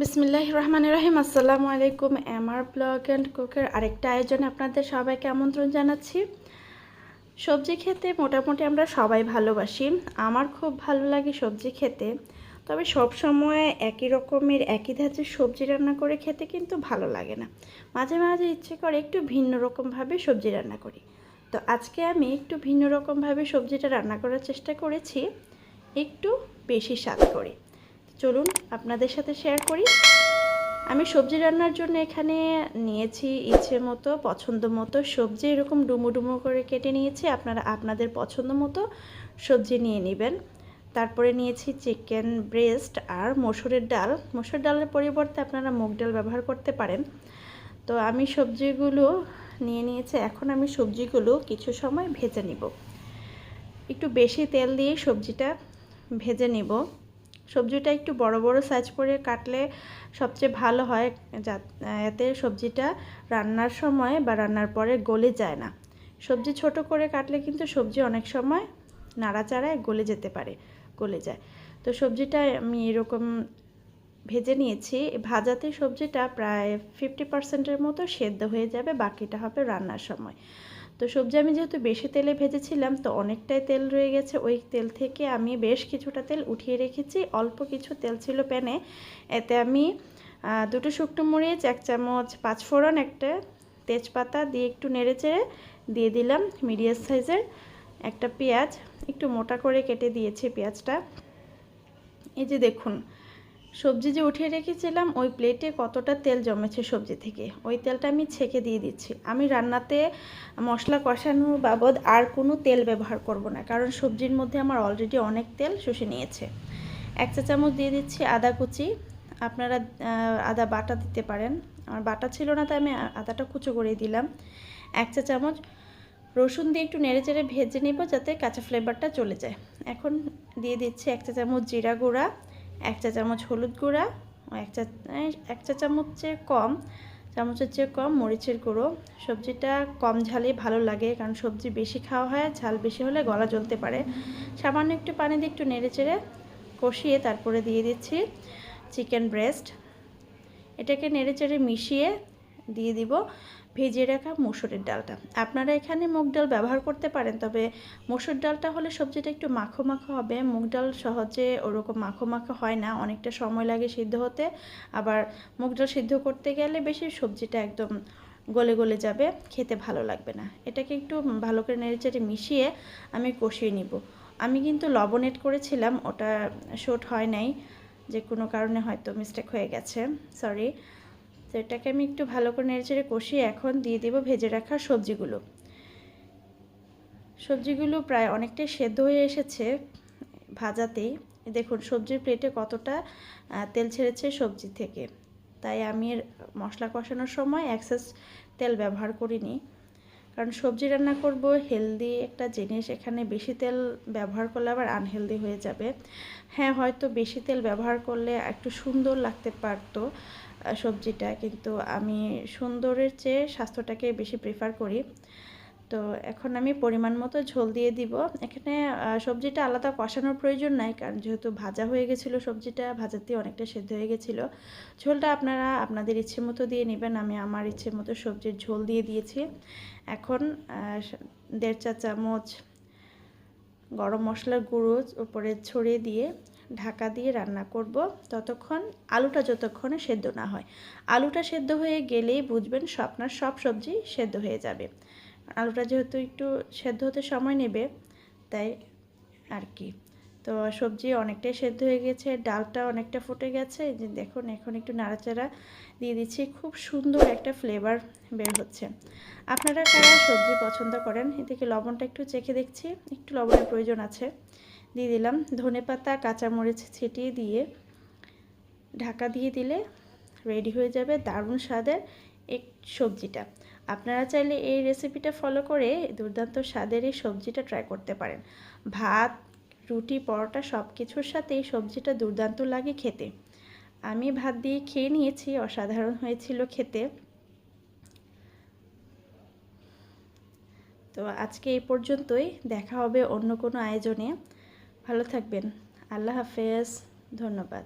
বিসমিল্লাহির রহমানির রহিম। আসসালামু আলাইকুম। এমআর ব্লগ অ্যান্ড কুকের আরেকটা আয়োজনে আপনাদের সবাইকে আমন্ত্রণ জানাচ্ছি। সবজি খেতে মোটামুটি আমরা সবাই ভালোবাসি। আমার খুব ভালো লাগে সবজি খেতে, তবে সব সময় একই রকমের একই ধাঁচের সবজি রান্না করে খেতে কিন্তু ভালো লাগে না। মাঝে মাঝে ইচ্ছে করে একটু ভিন্ন রকমভাবে সবজি রান্না করি। তো আজকে আমি একটু ভিন্ন রকমভাবে সবজিটা রান্না করার চেষ্টা করেছি, একটু বেশি স্বাদ করে। চলুন আপনাদের সাথে শেয়ার করি। আমি সবজি রান্নার জন্য এখানে নিয়েছি ইচ্ছে মতো পছন্দ মতো সবজি, এরকম ডুমো ডুমো করে কেটে নিয়েছি। আপনারা আপনাদের পছন্দ মতো সবজি নিয়ে নেবেন। তারপরে নিয়েছি চিকেন ব্রেস্ট আর মসুরের ডাল। মসুর ডালের পরিবর্তে আপনারা মুগ ডাল ব্যবহার করতে পারেন। তো আমি সবজিগুলো নিয়ে নিয়েছি। এখন আমি সবজিগুলো কিছু সময় ভেজে নিব। একটু বেশি তেল দিয়ে সবজিটা ভেজে নিব। সবজিটা একটু বড় বড় সাইজ করে কাটলে সবচেয়ে ভালো হয়, এতে সবজিটা রান্নার সময় বা রান্নার পরে গলে যায় না। সবজি ছোট করে কাটলে কিন্তু সবজি অনেক সময় নাড়াচাড়ায় গলে যেতে পারে, গলে যায়। তো সবজিটা আমি এরকম ভেজে নিয়েছি। ভাজাতে সবজিটা প্রায় 50%-এর মতো সেদ্ধ হয়ে যাবে, বাকিটা হবে রান্নার সময়। তো সবজি আমি যেহেতু বেশি তেলে ভেজেছিলাম, তো অনেকটাই তেল রয়ে গেছে। ওই তেল থেকে আমি বেশ কিছুটা তেল উঠিয়ে রেখেছি। অল্প কিছু তেল ছিল প্যানে, এতে আমি 2টো শুকনো মরিচ, 1 চামচ 5 ফোড়ন, একটা তেজপাতা দিয়ে একটু নেড়েচেড়ে দিয়ে দিলাম মিডিয়াম সাইজের একটা পেঁয়াজ। একটু মোটা করে কেটে দিয়েছি পেঁয়াজটা। এই যে দেখুন, সবজি যে উঠিয়ে রেখেছিলাম ওই প্লেটে কতটা তেল জমেছে সবজি থেকে, ওই তেলটা আমি ছেঁকে দিয়ে দিচ্ছি। আমি রান্নাতে মশলা কষানো বাবদ আর কোনো তেল ব্যবহার করব না, কারণ সবজির মধ্যে আমার অলরেডি অনেক তেল শুষে নিয়েছে। 1 চা চামচ দিয়ে দিচ্ছি আদা কুচি। আপনারা আদা বাটা দিতে পারেন, আমার বাটা ছিল না তাই আমি আদাটা কুচো করে দিলাম। 1 চা চামচ রসুন দিয়ে একটু নেড়েচেড়ে ভেজে নেব যাতে কাঁচা ফ্লেভারটা চলে যায়। এখন দিয়ে দিচ্ছি 1 চা চামচ জিরা গুঁড়া, 1 চা চামচ হলুদ গুঁড়া, 1 চা চামচের চেয়ে কম মরিচের গুঁড়ো। সবজিটা কম ঝালে ভালো লাগে, কারণ সবজি বেশি খাওয়া হয়, ঝাল বেশি হলে গলা জ্বলতে পারে। সামান্য একটু পানি দিয়ে একটু নেড়েচেড়ে কষিয়ে তারপরে দিয়ে দিচ্ছি চিকেন ব্রেস্ট। এটাকে নেড়েচেড়ে মিশিয়ে দিয়ে দিব ভেজে রাখা মসুরের ডালটা। আপনারা এখানে মুগ ডাল ব্যবহার করতে পারেন, তবে মসুর ডালটা হলে সবজিটা একটু মাখো মাখো হবে। মুগ ডাল সহজে ওরকম মাখো মাখো হয় না, অনেকটা সময় লাগে সিদ্ধ হতে। আবার মুগ ডাল সিদ্ধ করতে গেলে বেশি সবজিটা একদম গলে গলে যাবে, খেতে ভালো লাগবে না। এটাকে একটু ভালো করে নেড়েচেড়ে মিশিয়ে আমি কষিয়ে নিব। আমি কিন্তু লবণ এড করেছিলাম, ওটা শর্ট হয় নাই, যে কোনো কারণে হয়তো মিস্টেক হয়ে গেছে, সরি। তো এটাকে আমি একটু ভালো করে নেড়েচেড়ে কষিয়ে এখন দিয়ে দেব ভেজে রাখা সবজিগুলো। সবজিগুলো প্রায় অনেকটাই সেদ্ধ হয়ে এসেছে ভাজাতেই। দেখুন সবজির প্লেটে কতটা তেল ছেড়েছে সবজি থেকে, তাই আমি মশলা কষানোর সময় এক্সেস তেল ব্যবহার করিনি, কারণ সবজি রান্না করব হেলদি একটা জিনিস, এখানে বেশি তেল ব্যবহার করলে আবার আনহেলদি হয়ে যাবে। হ্যাঁ, হয়তো বেশি তেল ব্যবহার করলে একটু সুন্দর লাগতে পারতো সবজিটা, কিন্তু আমি সুন্দরের চেয়ে স্বাস্থ্যটাকে বেশি প্রেফার করি। তো এখন আমি পরিমাণ মতো ঝোল দিয়ে দিব। এখানে সবজিটা আলাদা কষানোর প্রয়োজন নাই, কারণ যেহেতু ভাজা হয়ে গেছিলো সবজিটা, ভাজাতে অনেকটা সেদ্ধ হয়ে গেছিলো। ঝোলটা আপনারা আপনাদের ইচ্ছে মতো দিয়ে নেবেন। আমি আমার ইচ্ছে মতো সবজির ঝোল দিয়ে দিয়েছি। এখন 1.5 চা চামচ গরম মশলার গুঁড়ো উপরে ছড়িয়ে দিয়ে ঢাকা দিয়ে রান্না করব ততক্ষণ, আলুটা যতক্ষণে সেদ্ধ না হয়। আলুটা সেদ্ধ হয়ে গেলেই বুঝবেন আপনার সব সবজি সেদ্ধ হয়ে যাবে। আলুটা যেহেতু একটু সেদ্ধ হতে সময় নেবে, তাই আর কি। তো সবজি অনেকটাই সেদ্ধ হয়ে গেছে, ডালটা অনেকটা ফুটে গেছে। যে দেখুন এখন একটু নাড়াচাড়া দিয়ে দিচ্ছি, খুব সুন্দর একটা ফ্লেভার বের হচ্ছে। আপনারা কারা সবজি পছন্দ করেন? এদিকে লবণটা একটু চেখে দেখছি, একটু লবণের প্রয়োজন আছে, দিয়ে দিলাম। ধনেপাতা কাঁচামরিচ ছিটিয়ে দিয়ে ঢাকা দিয়ে দিলে রেডি হয়ে যাবে দারুণ স্বাদের এই সবজিটা। আপনারা চাইলে এই রেসিপিটা ফলো করে দুর্দান্ত স্বাদের এই সবজিটা ট্রাই করতে পারেন। ভাত, রুটি, পরোটা সব কিছুর সাথে এই সবজিটা দুর্দান্ত লাগে খেতে। আমি ভাত দিয়ে খেয়ে নিয়েছি, অসাধারণ হয়েছিল খেতে। তো আজকে এই পর্যন্তই, দেখা হবে অন্য কোনো আয়োজনে। ভালো থাকবেন, আল্লাহ হাফেজ, ধন্যবাদ।